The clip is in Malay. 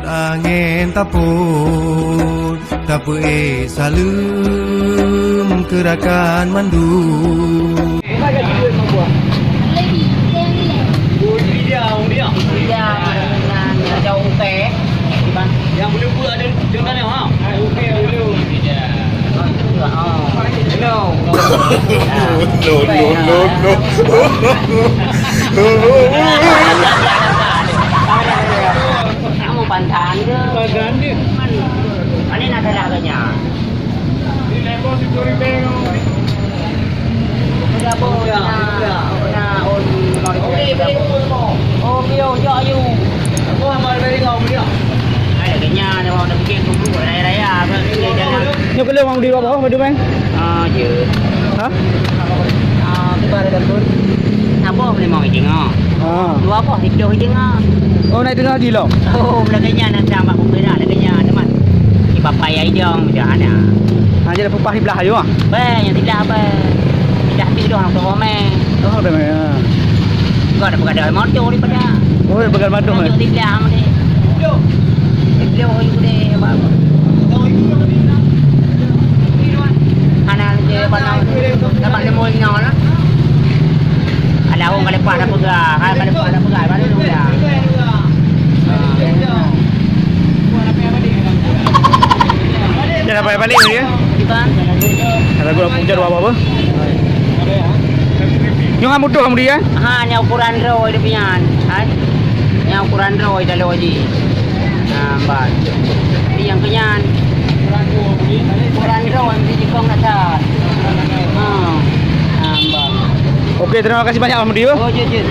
angin tapur Tapu salum gerakan mandu jauh teh yang boleh buat ada dengan yang ha okey dulu kamu pantan ke pantan dia mana nak laganya di level security bank dah boleh na on oh bio cho you aku amal dari kau dia ada kenya ada mau nak bikin kuku raya-raya apa ni jalan Nyo kele mau di bawah mau di bang? je Ha? kita ada dapur apa boleh mau hijing dua apa hidup hijing Oh naik tengah di lo. oh belakangnya nak sama aku dah belakangnya teman di papaya hijau dah ada Ha jadi pupah di belah ayo ah. yang tidak apa tidak tidur orang tua me Oh dah mai. kau ada berada motor di pada Oh begal madung eh. di belah ni dia oh itu deh apa ana je panau dapat lemon nyol ada orang kali pada pegang kali pada pegang baru tu dah Jangan balik ni ya. kan Ada gua punya dua apa? Nyo ngamu tu kamu dia? ha nya ukuran roy dia punya kan nya ukuran roy dah loji mbak ni yang kenyan ukuran roy mesti dikong atas mbak Okey, terima kasih banyak kamu dia. oh je